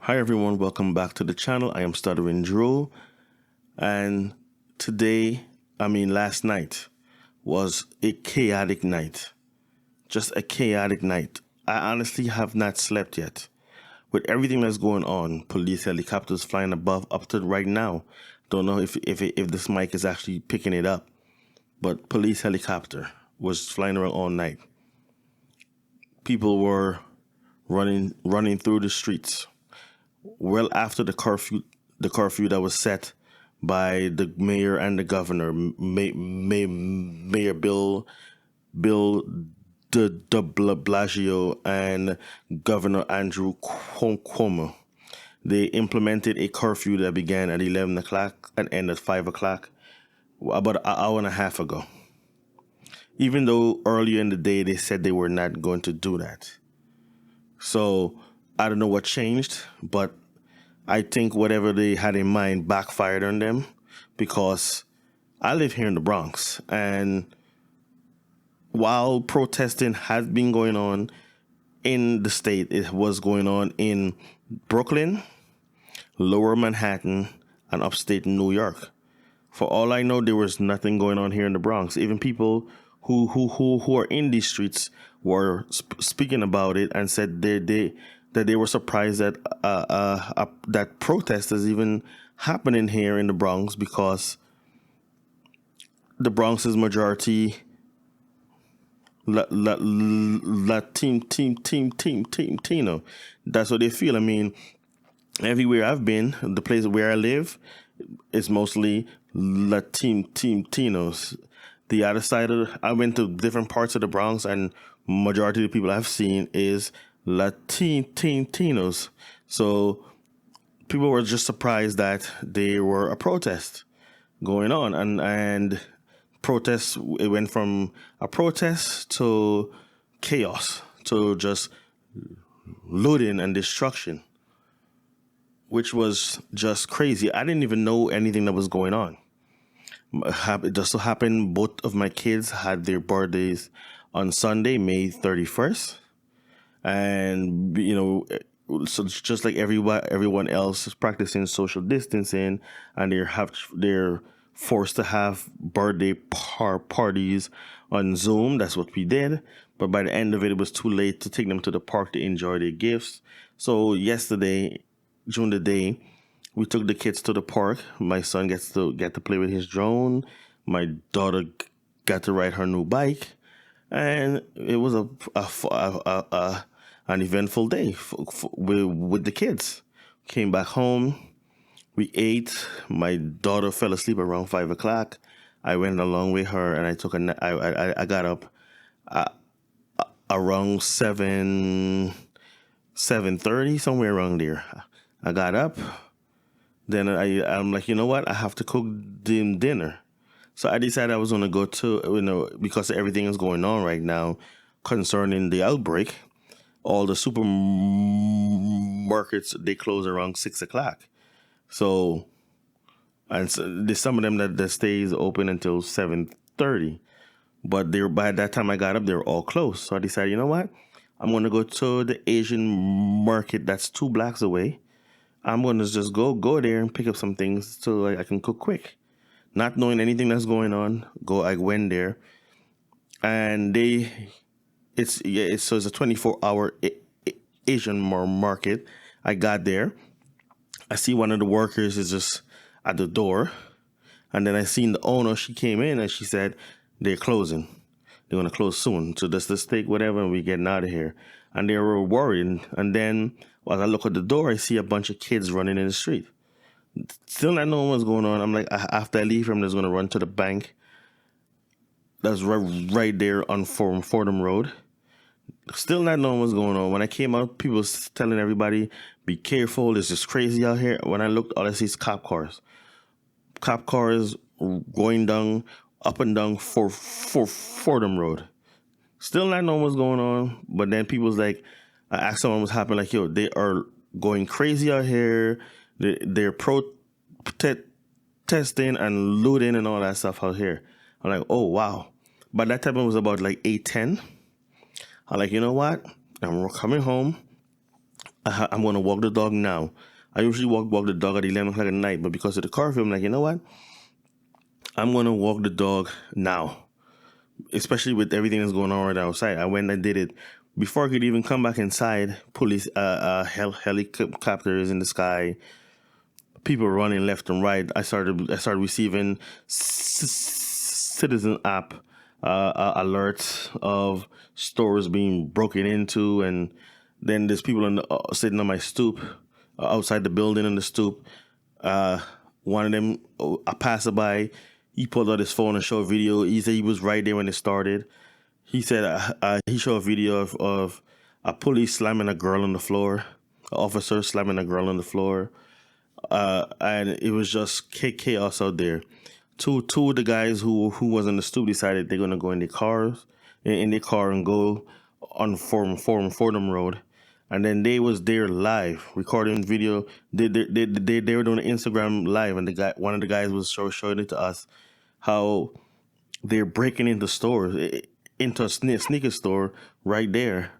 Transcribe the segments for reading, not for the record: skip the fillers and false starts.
Hi everyone, welcome back to the channel. I am Stuttering Drew, and last night was a chaotic night. Just a chaotic night. I honestly have not slept yet. With everything that's going on, police helicopters flying above up to right now. Don't know if this mic is actually picking it up, but police helicopter was flying around all night. People were running through the streets. Well, after the curfew that was set by the mayor and the governor, Mayor Bill de Blasio and Governor Andrew Cuomo, they implemented a curfew that began at 11 o'clock and ended at 5 o'clock, about an hour and a half ago. Even though earlier in the day they said they were not going to do that. So I don't know what changed, but I think whatever they had in mind backfired on them, because I live here in the Bronx, and while protesting has been going on in the state, it was going on in Brooklyn, Lower Manhattan, and upstate New York. For all I know, there was nothing going on here in the Bronx. Even people who are in these streets were speaking about it and said that they were surprised that that protest is even happening here in the Bronx, because the Bronx is majority Latino. That's what they feel. I mean, everywhere I've been, the place where I live, is mostly Latinos. The other side I went to different parts of the Bronx, and majority of the people I've seen is Latinos. So people were just surprised that there were a protest going on, and protests, it went from a protest to chaos, to just looting and destruction, which was just crazy. I didn't even know anything that was going on. It just so happened both of my kids had their birthdays on Sunday, May 31st. And, so just like everyone else is practicing social distancing, and they're forced to have birthday parties on Zoom. That's what we did. But by the end of it, it was too late to take them to the park to enjoy their gifts. So yesterday, during the day, we took the kids to the park. My son get to play with his drone. My daughter got to ride her new bike, and it was an eventful day with the kids. Came back home. We ate. My daughter fell asleep around 5 o'clock. I went along with her, and I took a nap. I got up around 7:30, somewhere around there. I got up. Then I'm like, you know what? I have to cook dinner. So I decided I was going to go to, because everything is going on right now concerning the outbreak. All the supermarkets, they close around 6 o'clock. So there's some of them that stays open until 7:30. But by that time I got up, they were all closed. So I decided, you know what? I'm going to go to the Asian market that's 2 blocks away. I'm going to just go there and pick up some things so I can cook quick. Not knowing anything that's going on, I went there. And it's a 24-hour Asian market. I got there. I see one of the workers is just at the door. And then I seen the owner. She came in and she said, they're closing. They're going to close soon. So let's take whatever and we're getting out of here. And they were worried. And then as I look at the door, I see a bunch of kids running in the street. Still not knowing what's going on. I'm like, after I leave here, I'm just going to run to the bank. That's right there on Fordham Road. Still not knowing what's going on. When I came out, people was telling everybody, be careful. It's just crazy out here. When I looked, all I see is cop cars. Cop cars going up and down for Fordham Road. Still not knowing what's going on. But then people was like, I asked someone what's happening. Like, yo, they are going crazy out here. They're protesting and looting and all that stuff out here. I'm like, oh, wow. But that time it was about like 8:10. I'm like, you know what? I'm coming home. I'm going to walk the dog now. I usually walk the dog at 11 o'clock at night, but because of the curfew, I'm like, you know what? I'm going to walk the dog now, especially with everything that's going on right outside. I went and did it before I could even come back inside. Police, helicopters in the sky, people running left and right. I started receiving citizen app alerts of stores being broken into, and then there's people sitting on my stoop outside the building on the stoop. One of them, a passerby, he pulled out his phone and showed a video. He said he was right there when it started. He said he showed a video of a police slamming a girl on the floor, an officer slamming a girl on the floor. And it was just chaos out there. Two of the guys who was on the stoop decided they're gonna go in their cars, in their car and go on Fordham Road, and then they was there live recording video. They were doing an Instagram live, and one of the guys was showing it to us how they're breaking into stores, into a sneaker store right there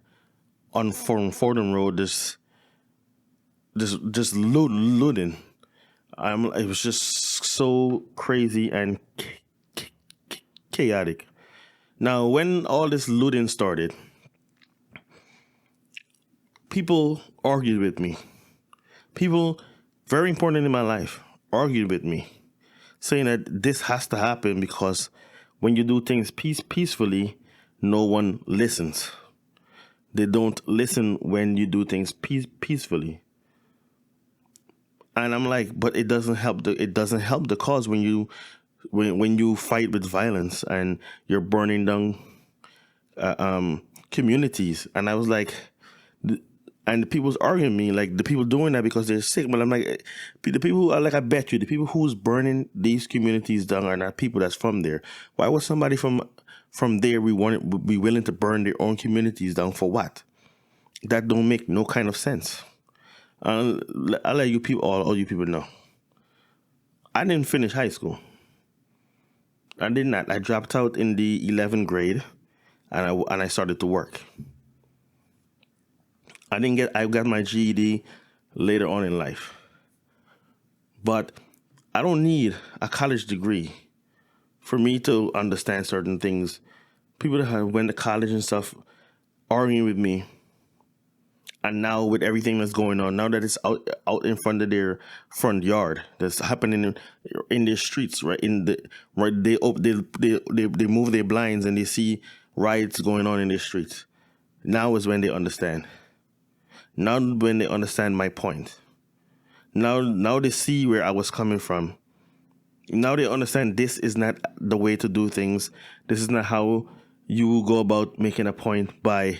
on Fordham Road. Just looting. It was just so crazy and chaotic. Now, when all this looting started, people argued with me. People very important in my life argued with me, saying that this has to happen because when you do things peacefully, no one listens. They don't listen when you do things peacefully. And I'm like, but it doesn't help the cause when you fight with violence and you're burning down communities. And I was like, and the people was arguing me, like the people doing that because they're sick. But I'm like, the people who are like, I bet you the people who's burning these communities down are not people that's from there. Why would somebody from there be willing to burn their own communities down for what? That don't make no kind of sense. I'll let you people, all you people know. I didn't finish high school. I did not. I dropped out in the 11th grade, and I started to work. I got my GED later on in life. But I don't need a college degree for me to understand certain things. People that have went to college and stuff arguing with me. And now with everything that's going on, now that it's out in front of their front yard, that's happening in their streets, right? They move their blinds and they see riots going on in their streets. Now is when they understand. Now when they understand my point. Now they see where I was coming from. Now they understand this is not the way to do things. This is not how you go about making a point by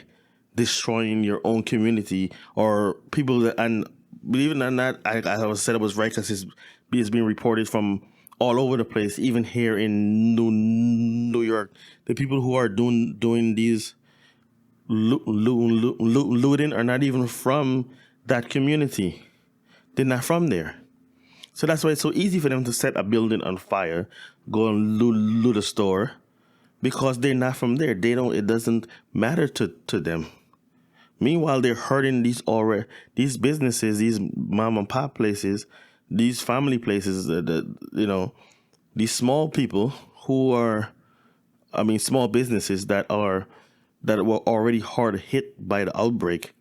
destroying your own community or people that, and believe it or not, I said it was right because it's being reported from all over the place, even here in New York. The people who are doing these looting are not even from that community. They're not from there. So that's why it's so easy for them to set a building on fire, go and loot a store, because they're not from there. It doesn't matter to them. Meanwhile, they're hurting these businesses, these mom and pop places, these family places, these small people small businesses that were already hard hit by the outbreak.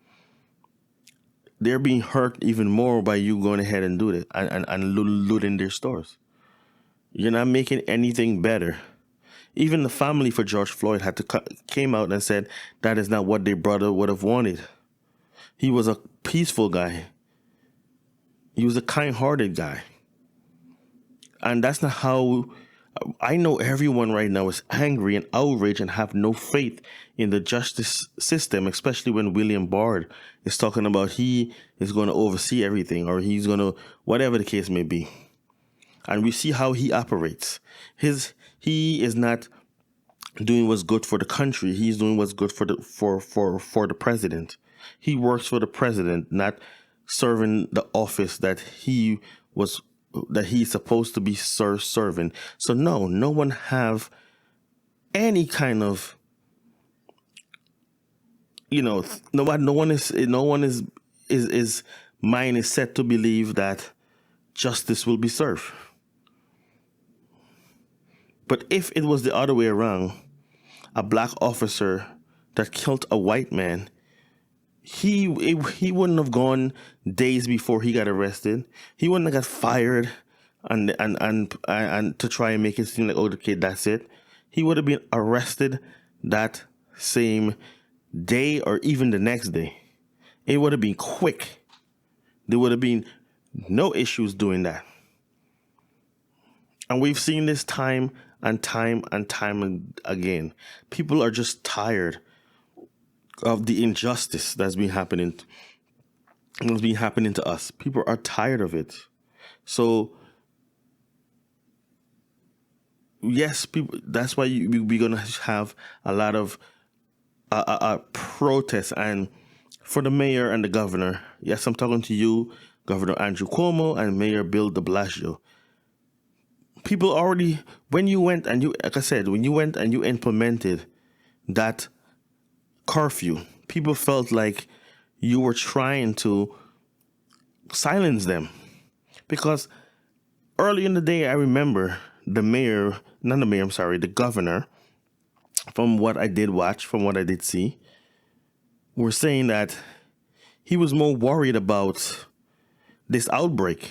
They're being hurt even more by you going ahead and doing it and looting their stores. You're not making anything better. Even the family for George Floyd came out and said that is not what their brother would have wanted. He was a peaceful guy. He was a kind-hearted guy. And that's not how... I know everyone right now is angry and outraged and have no faith in the justice system, especially when William Bard is talking about he is going to oversee everything, or he's going to... whatever the case may be. And we see how he operates. He is not doing what's good for the country. He's doing what's good for the president. He works for the president, not serving the office that he's supposed to be serving. So no one have any kind of no one is mind is set to believe that justice will be served. But if it was the other way around, a black officer that killed a white man, he wouldn't have gone days before he got arrested. He wouldn't have got fired and to try and make it seem like, oh, okay, that's it. He would have been arrested that same day or even the next day. It would have been quick. There would have been no issues doing that. And we've seen this time and time and time again. People are just tired of the injustice that's been happening to us. People are tired of it. So yes, people. That's why we're gonna have a lot of protests. And for the mayor and the governor, yes, I'm talking to you, Governor Andrew Cuomo and Mayor Bill de Blasio. People already, when you went and you, like I said, when you went and you implemented that curfew, people felt like you were trying to silence them. Because early in the day, I remember the governor, from what I did watch, from what I did see, were saying that he was more worried about this outbreak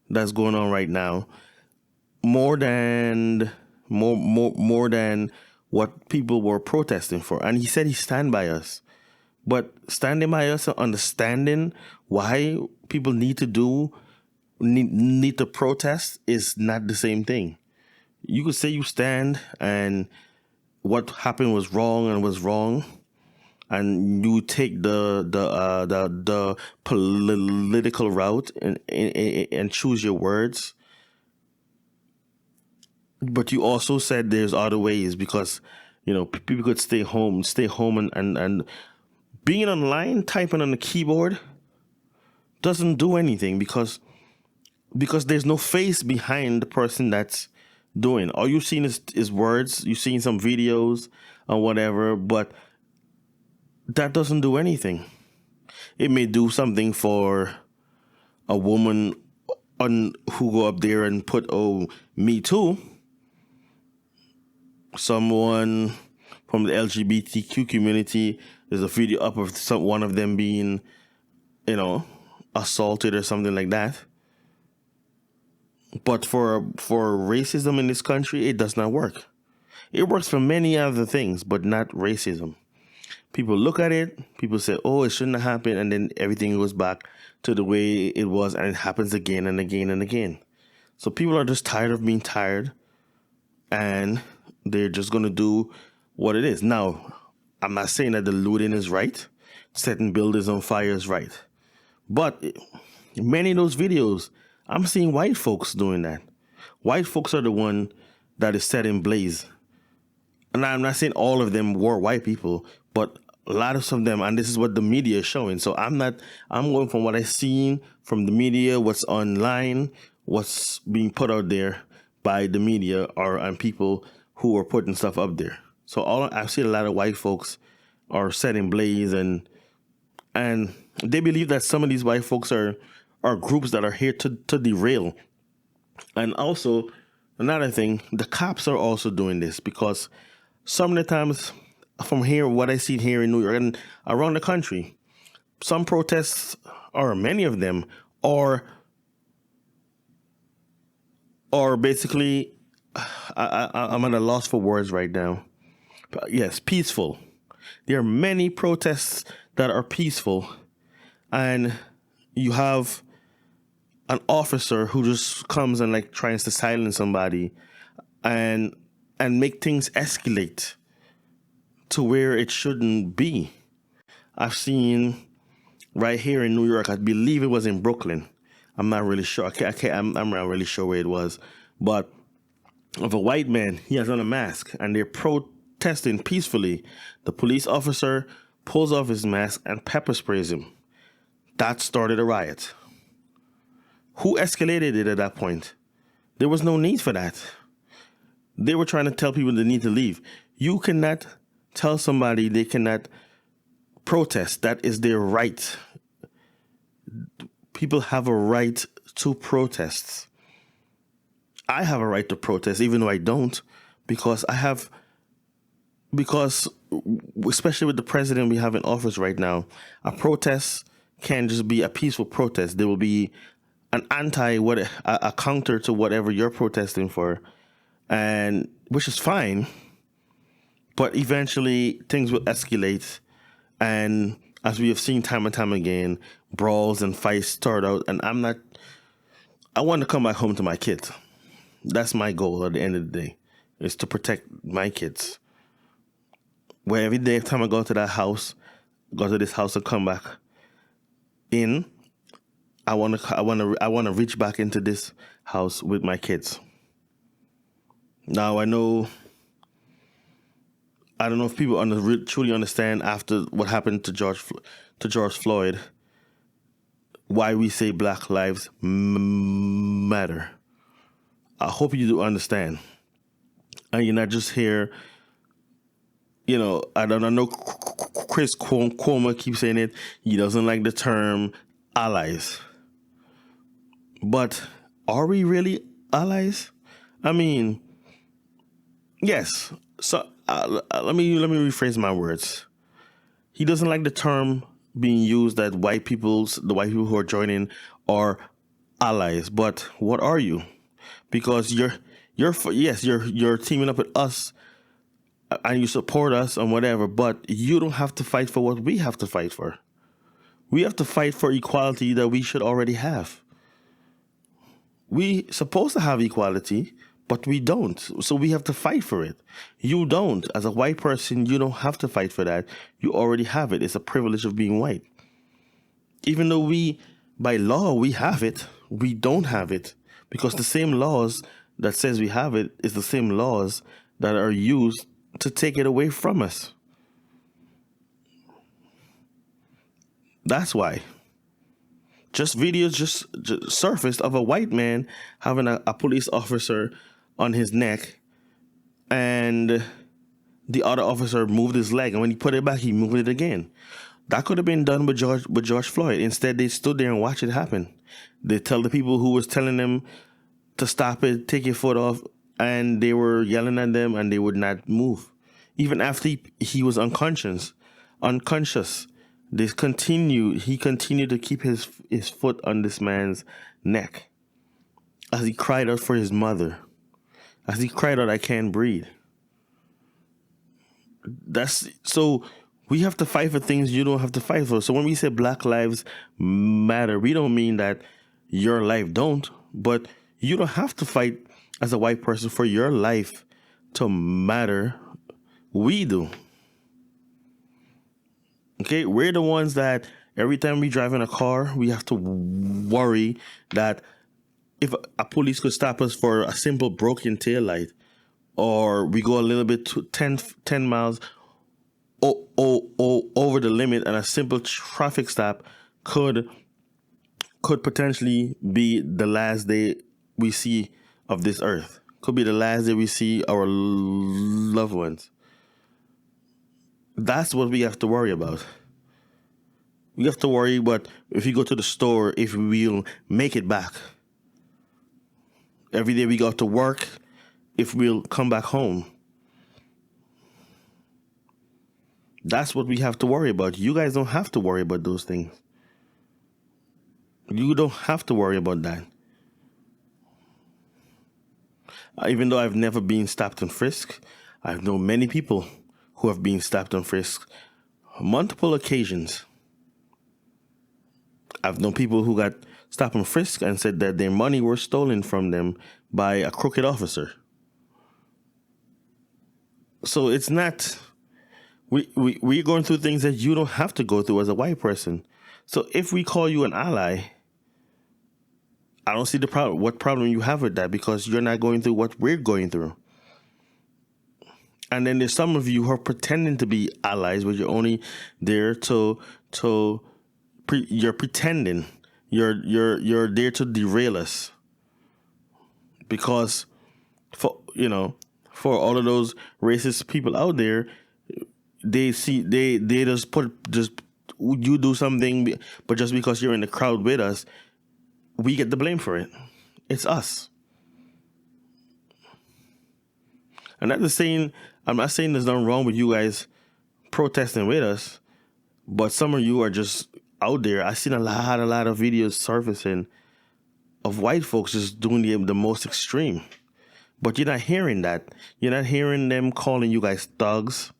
that's going on right now more than what people were protesting for. And he said he stand by us. But standing by us and understanding why people need to protest is not the same thing. You could say you stand and what happened was wrong and was wrong, and you take the political route and choose your words. But you also said there's other ways, because people could stay home and being online, typing on the keyboard doesn't do anything, because there's no face behind the person that's doing. All you've seen is words. You've seen some videos or whatever, but that doesn't do anything. It may do something for a woman who go up there and put, oh, me too. Someone from the LGBTQ community, there's a video up of one of them being, assaulted or something like that. But for racism in this country, it does not work. It works for many other things, but not racism. People look at it, people say, oh, it shouldn't have happened, and then everything goes back to the way it was, and it happens again and again and again. So people are just tired of being tired, and they're just going to do what it is. Now, I'm not saying that the looting is right. Setting buildings on fire is right. But many of those videos, I'm seeing white folks doing that. White folks are the one that is setting blaze. And I'm not saying all of them were white people, but a lot of them, and this is what the media is showing. So I'm going from what I've seen from the media, what's online, what's being put out there by the media and people who are putting stuff up there. So I've seen a lot of white folks are setting blaze, and they believe that some of these white folks are groups that are here to derail. And also, another thing, the cops are also doing this, because some of the times from here, what I see here in New York and around the country, some protests, or many of them, are basically, I'm at a loss for words right now. But yes, peaceful. There are many protests that are peaceful, and you have an officer who just comes and tries to silence somebody and make things escalate to where it shouldn't be. I've seen right here in New York, I believe it was in Brooklyn. I'm not really sure. I'm not really sure where it was, but of a white man, he has on a mask, and they're protesting peacefully. The police officer pulls off his mask and pepper sprays him. That started a riot. Who escalated it at that point? There was no need for that. They were trying to tell people they need to leave. You cannot tell somebody they cannot protest. That is their right. People have a right to protest. I have a right to protest, even though I don't, because especially with the president we have in office right now, a protest can't just be a peaceful protest. There will be an a counter to whatever you're protesting for, and which is fine. But eventually things will escalate, and as we have seen time and time again, brawls and fights start out. And I want to come back home to my kids. That's my goal at the end of the day, is to protect my kids. Where every day, time I go to this house and come back in, I want to reach back into this house with my kids. Now I don't know if people truly understand after what happened to George Floyd, why we say Black Lives Matter. I hope you do understand, and you're not just here. I know Chris Cuomo keeps saying it. He doesn't like the term allies. But are we really allies? I mean, yes. So let me rephrase my words. He doesn't like the term being used that the white people who are joining are allies. But what are you? Because you're teaming up with us and you support us and whatever, but you don't have to fight for what we have to fight for. We have to fight for equality that we should already have. We supposed to have equality, but we don't. So we have to fight for it. You don't. As a white person, you don't have to fight for that. You already have it. It's a privilege of being white. Even though by law, we have it, we don't have it. Because the same laws that says we have it is the same laws that are used to take it away from us. That's why. Videos just surfaced of a white man having a police officer on his neck, and the other officer moved his leg, and when he put it back, he moved it again. That could have been done with George Floyd. Instead, they stood there and watched it happen. They tell the people who was telling them to stop it, take your foot off, and they were yelling at them, and they would not move. Even after he was unconscious. He continued to keep his foot on this man's neck as he cried out for his mother, as he cried out, "I can't breathe." So we have to fight for things you don't have to fight for. So when we say Black Lives Matter, we don't mean that your life don't, but you don't have to fight as a white person for your life to matter. We do. Okay, we're the ones that every time we drive in a car, we have to worry that if a police could stop us for a simple broken taillight, or we go a little bit to 10 miles over the limit, and a simple traffic stop could potentially be the last day we see of this earth. Could be the last day we see our loved ones. That's what we have to worry about. We have to worry about if we go to the store, if we'll make it back. Every day we go to work, if we'll come back home. That's what we have to worry about. You guys don't have to worry about those things. You don't have to worry about that. Even though I've never been stopped and frisked, I've known many people who have been stopped and frisked on multiple occasions. I've known people who got stopped and frisked and said that their money was stolen from them by a crooked officer. So it's not, we're going through things that you don't have to go through as a white person. So if we call you an ally, I don't see what problem you have with that, because you're not going through what we're going through. And then there's some of you who are pretending to be allies, but you're only there you're pretending. You're there to derail us. Because for all of those racist people out there, they just you do something, but just because you're in the crowd with us, we get the blame for it. It's us. And I'm not saying there's nothing wrong with you guys protesting with us, but some of you are just out there. I've seen a lot of videos surfacing of white folks just doing the most extreme. But you're not hearing that. You're not hearing them calling you guys thugs.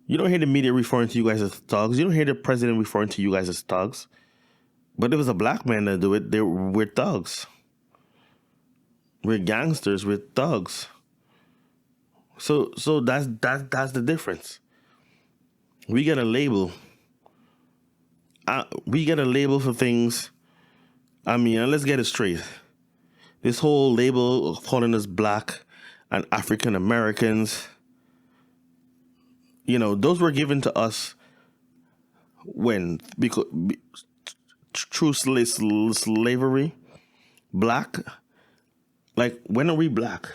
You don't hear the media referring to you guys as thugs. You don't hear the president referring to you guys as thugs. But if it was a black man that do it, we're thugs. We're gangsters. We're thugs. So that's the difference. We get a label. We get a label for things. I mean, and let's get it straight. This whole label of calling us black and African Americans, those were given to us when? Because true slavery, black. Like, when are we black?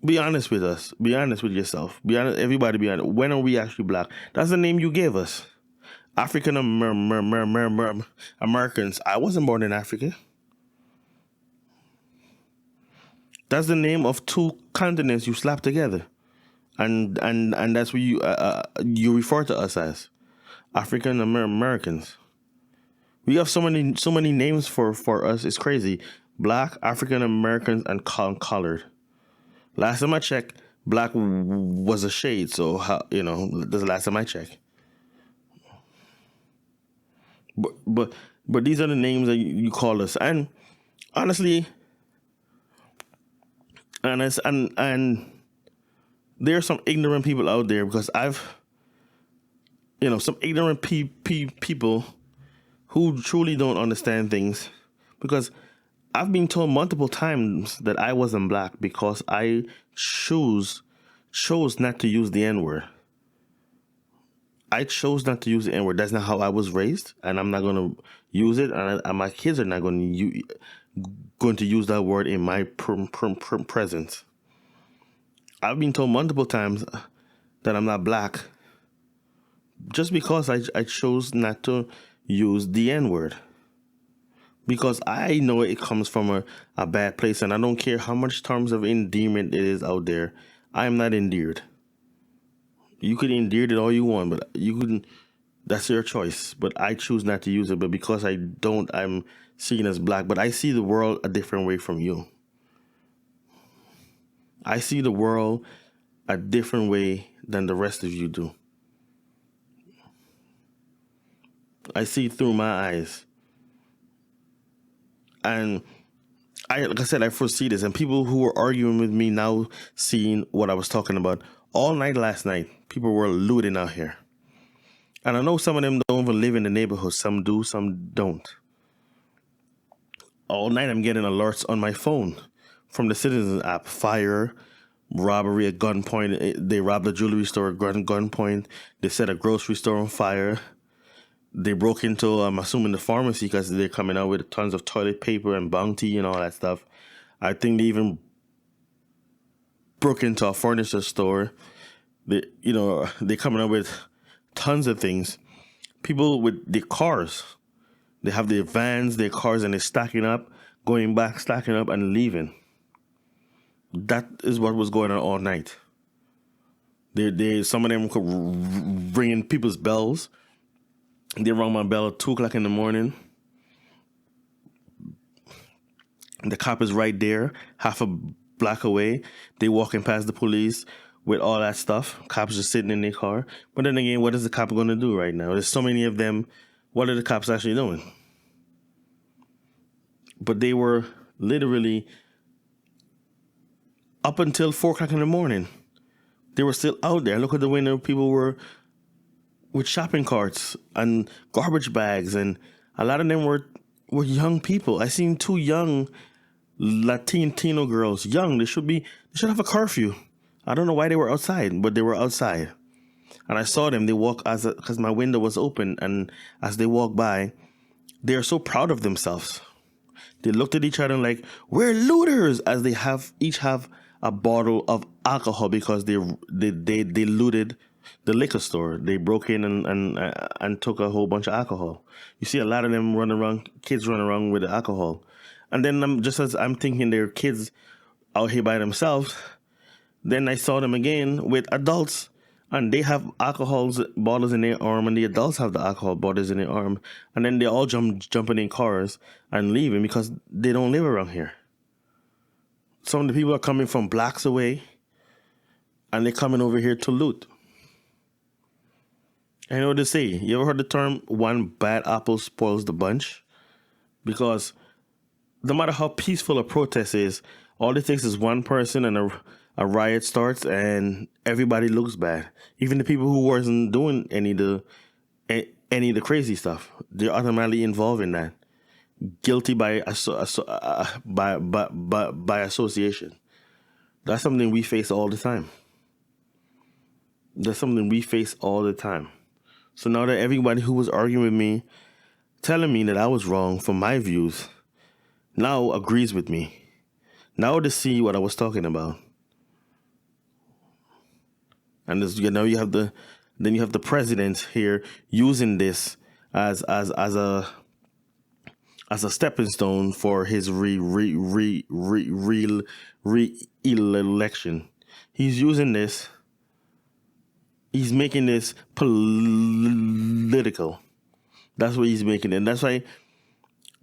Be honest with us. Be honest with yourself. Be honest. Everybody be honest. When are we actually black? That's the name you gave us. African Americans. I wasn't born in Africa. That's the name of two continents you slapped together. And that's what you refer to us as. African Americans. We have so many names for us. It's crazy. Black, African Americans, and colored. Last time I checked, black was a shade. So that's the last time I checked. But these are the names that you call us, and honestly, and there are some ignorant people out there, because I've some ignorant people who truly don't understand things, because I've been told multiple times that I wasn't black because I chose not to use the N-word. I chose not to use the N-word. That's not how I was raised, and I'm not going to use it, and my kids are not going to use that word in my presence. I've been told multiple times that I'm not black just because I chose not to use the N-word. Because I know it comes from a bad place, and I don't care how much terms of endearment it is out there. I am not endeared. You could endear it all you want, but that's your choice. But I choose not to use it. But because I'm seen as black. But I see the world a different way from you. I see the world a different way than the rest of you do. I see through my eyes. And like I said, I foresee this. And people who were arguing with me now seeing what I was talking about. All night last night, people were looting out here. And I know some of them don't even live in the neighborhood. Some do, some don't. All night I'm getting alerts on my phone from the Citizens app. Fire, robbery at gunpoint. They robbed a jewelry store at gunpoint. They set a grocery store on fire. They broke into, I'm assuming, the pharmacy because they're coming out with tons of toilet paper and Bounty and all that stuff. I think they even broke into a furniture store. They're coming up with tons of things. People with their cars. They have their vans, their cars, and they're stacking up, going back, stacking up, and leaving. That is what was going on all night. Some of them ringing people's bells. They rang my bell at 2 o'clock in the morning. The cop is right there, half a block away. They walking past the police with all that stuff. Cops just sitting in their car. But then again, what is the cop going to do right now? There's so many of them. What are the cops actually doing? But they were literally up until 4 o'clock in the morning. They were still out there. Look at the window. People were with shopping carts and garbage bags, and a lot of them were young people. I seen 2 young Latino girls, young. They should have a curfew. I don't know why they were outside, but they were outside. And I saw them. They walk because my window was open, and as they walked by, they are so proud of themselves. They looked at each other like, we're looters, as each have a bottle of alcohol because they looted the liquor store. They broke in and took a whole bunch of alcohol. You see a lot of them running around, kids running around with the alcohol. And then just as I'm thinking they're kids out here by themselves, then I saw them again with adults, and they have alcohol bottles in their arm, and the adults have the alcohol bottles in their arm, and then they all jumping in cars and leaving because they don't live around here. Some of the people are coming from blocks away, and they're coming over here to loot. I know what they say. You ever heard the term "one bad apple spoils the bunch"? Because no matter how peaceful a protest is, all it takes is one person and a riot starts and everybody looks bad. Even the people who wasn't doing any of the crazy stuff, they're automatically involved in that. Guilty by association. That's something we face all the time. That's something we face all the time. So now that everybody who was arguing with me, telling me that I was wrong for my views, now agrees with me. Now to see what I was talking about. And this, you have the president here using this as a stepping stone for his re-election. He's using this. He's making this political. That's what he's making it. And that's why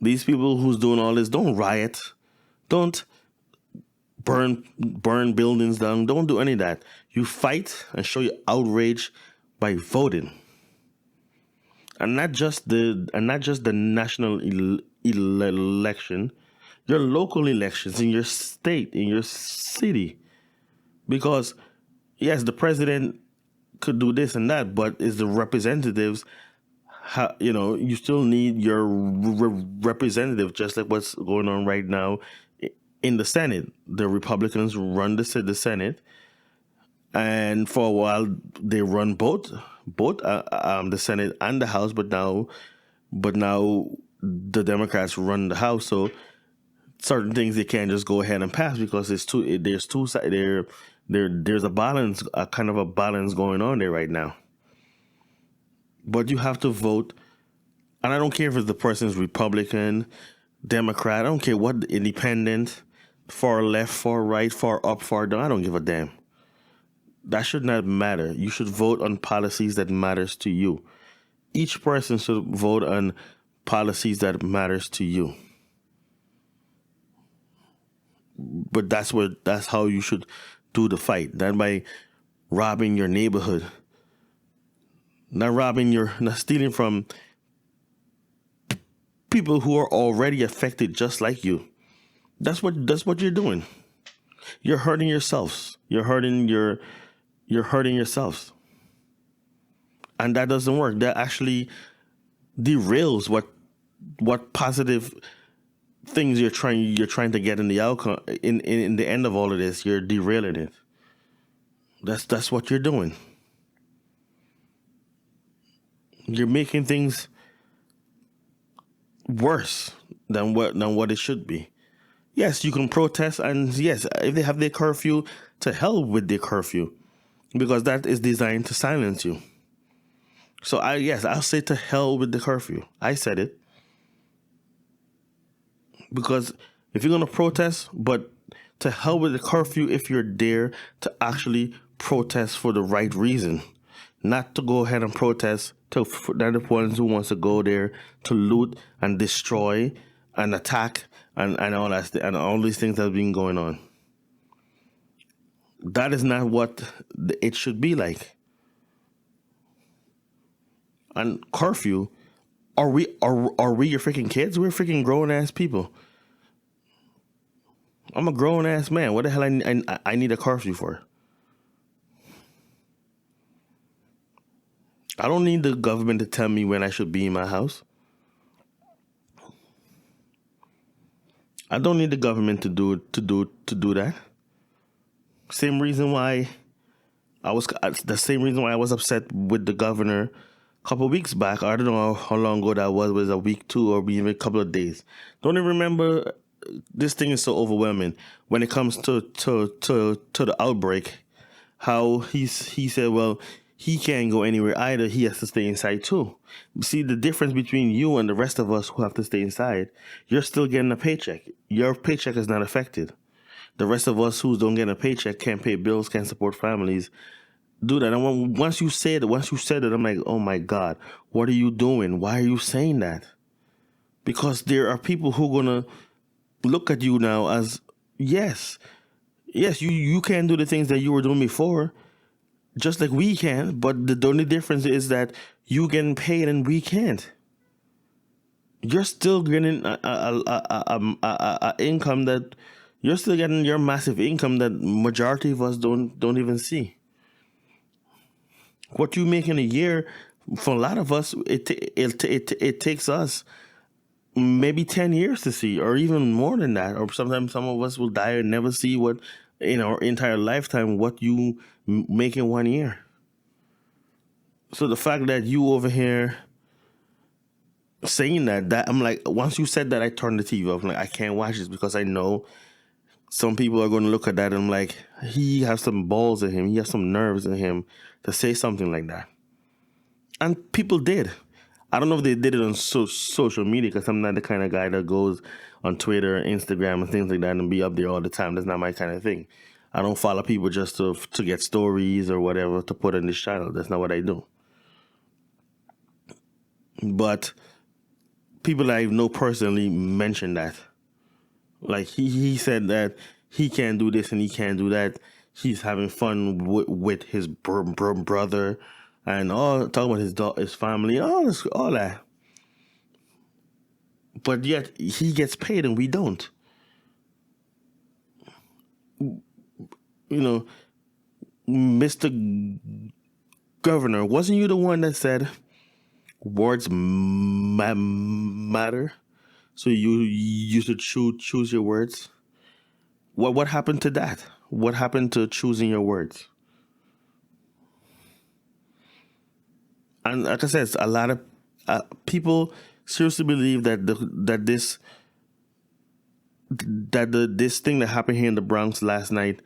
these people who's doing all this don't riot, don't burn buildings down, don't do any of that. You fight and show your outrage by voting. And not just the national election, your local elections in your state, in your city. Because yes, the president could do this and that, but it's the representatives. You still need your representative, just like what's going on right now in the Senate. The Republicans run the Senate, and for a while they run both the Senate and the House. But now the Democrats run the House, so certain things they can't just go ahead and pass because there's two sides there. There's a balance, a kind of a balance going on there right now. But you have to vote, and I don't care if the person's Republican, Democrat, I don't care what, independent, far left, far right, far up, far down, I don't give a damn. That should not matter. You should vote on policies that matters to you. Each person should vote on policies that matters to you. But that's how you should do the fight. Not by robbing your neighborhood. Not stealing from people who are already affected just like you. That's what you're doing. You're hurting yourselves. You're hurting yourselves. And that doesn't work. That actually derails what positive things you're trying to get in the outcome, in the end of all of this. You're derailing it. That's what you're doing. You're making things worse than what it should be. Yes, you can protest, and yes, if they have their curfew, to hell with their curfew, because that is designed to silence you. So I'll say to hell with the curfew. I said it. Because if you're going to protest, but to hell with the curfew if you're there to actually protest for the right reason. Not to go ahead and protest to the ones who wants to go there to loot and destroy and attack and all that and all these things that have been going on. That is not what it should be like. And curfew, are we your freaking kids? We're freaking grown ass people. I'm a grown ass man. What the hell I need a curfew for? I don't need the government to tell me when I should be in my house. I don't need the government to do that. Same reason why I was upset with the governor a couple of weeks back. I don't know how long ago that was. Was it a week, 2, or even a couple of days? Don't even remember. This thing is so overwhelming when it comes to the outbreak. How he said, well, he can't go anywhere either. He has to stay inside too. See the difference between you and the rest of us who have to stay inside. You're still getting a paycheck. Your paycheck is not affected. The rest of us who don't get a paycheck can't pay bills, can't support families. Do that. And once you said it, I'm like, oh my God, what are you doing? Why are you saying that? Because there are people who are gonna look at you now as yes, you can do the things that you were doing before, just like we can. But the only difference is that you getting paid and we can't. You're still getting a income that you're still getting your massive income that majority of us don't even see. What you make in a year, for a lot of us, it takes us maybe 10 years to see, or even more than that. Or sometimes some of us will die and never see what in our entire lifetime what you make in 1 year. So the fact that you over here saying that I'm like, once you said that, I turned the TV off. I'm like, I can't watch this because I know some people are going to look at that and I'm like, he has some balls in him. He has some nerves in him to say something like that. And people did. I don't know if they did it on social media because I'm not the kind of guy that goes on Twitter, Instagram, and things like that and be up there all the time. That's not my kind of thing. I don't follow people just to get stories or whatever to put on this channel. That's not what I do. But people that I know personally mentioned that. Like he said that he can't do this and he can't do that. He's having fun with his brother and talking about his family, all that. But yet he gets paid and we don't. You know, Mr. Governor, wasn't you the one that said words matter? So you should choose your words. What happened to that? What happened to choosing your words? And like I said, a lot of people seriously believe that this thing that happened here in the Bronx last night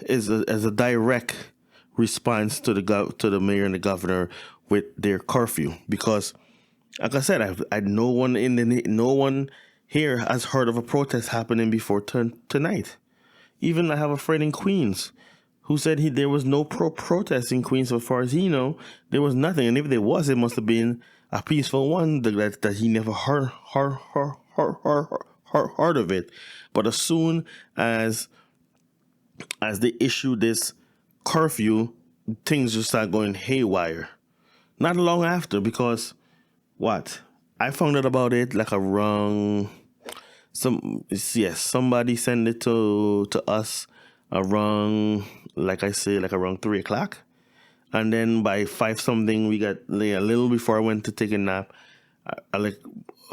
is a direct response to the mayor and the governor with their curfew. Because, like I said, no one here has heard of a protest happening before tonight. Even I have a friend in Queens who said there was no protest in Queens. So far as he know, there was nothing. And if there was, it must have been a peaceful one that he never heard of it. But as soon as they issue this curfew, things just start going haywire. Not long after, because I found out about it like around somebody sent it to us around, like I say, like around 3:00. And then by 5 something, we got a little before I went to take a nap. I like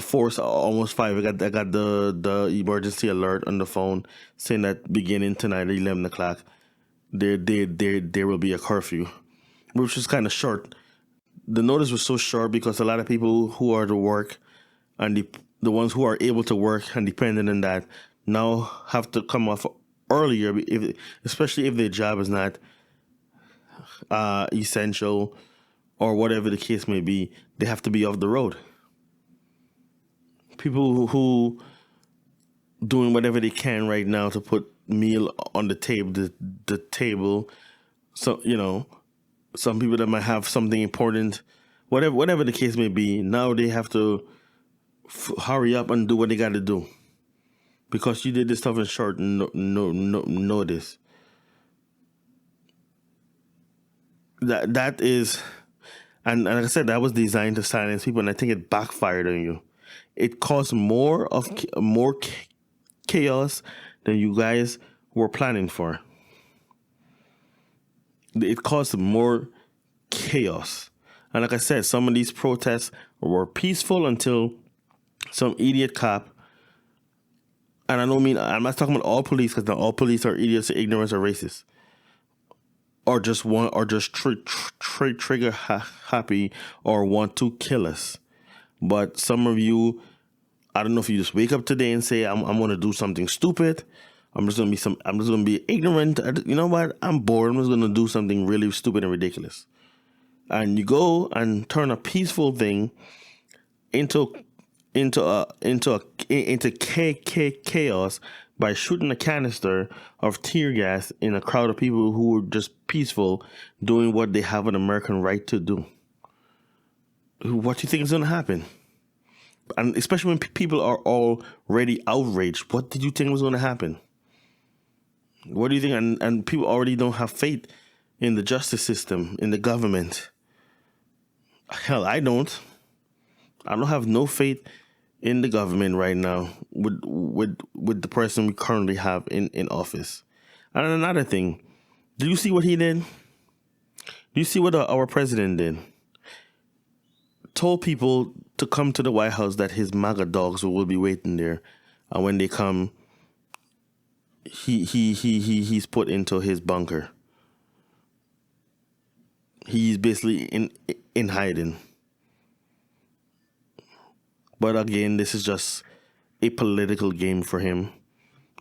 4, almost 5. I got the emergency alert on the phone saying that beginning tonight at 11:00, there will be a curfew, which is kind of short. The notice was so short because a lot of people who are to work and the ones who are able to work and dependent on that now have to come off earlier, especially if their job is not essential or whatever the case may be. They have to be off the road. People who doing whatever they can right now to put meal on the table. So, some people that might have something important, whatever the case may be, now they have to hurry up and do what they got to do because you did this stuff in short notice. That is, and like I said, that was designed to silence people, and I think it backfired on you. It caused more chaos than you guys were planning for. It caused more chaos. And like I said, some of these protests were peaceful until some idiot cop, and I'm not talking about all police, because not all police are idiots, ignorant, or racist, or just trigger happy or want to kill us. But some of you, I don't know if you just wake up today and say, I'm going to do something stupid. I'm just going to be ignorant. You know what? I'm bored. I'm just going to do something really stupid and ridiculous. And you go and turn a peaceful thing into chaos by shooting a canister of tear gas in a crowd of people who were just peaceful, doing what they have an American right to do. What do you think is going to happen? And especially when people are already outraged, what did you think was going to happen? What do you think? And people already don't have faith in the justice system, in the government. Hell, I don't. I don't have no faith in the government right now with the person we currently have in office. And another thing, do you see what he did? Do you see what our president did? Told people to come to the White House, that his MAGA dogs will be waiting there, and when they come, he's put into his bunker. He's basically in hiding. But again, this is just a political game for him.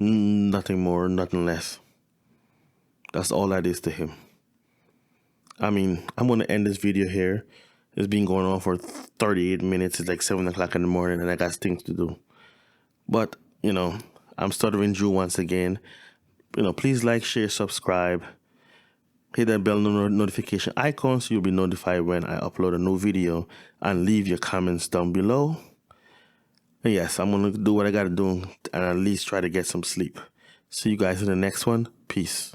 Nothing more, nothing less. That's all that is to him. I mean, I'm going to end this video here. It's been going on for 38 minutes. It's like 7 o'clock in the morning and I got things to do. But, I'm Stuttering Drew once again. Please like, share, subscribe. Hit that bell notification icon so you'll be notified when I upload a new video. And leave your comments down below. And yes, I'm going to do what I got to do and at least try to get some sleep. See you guys in the next one. Peace.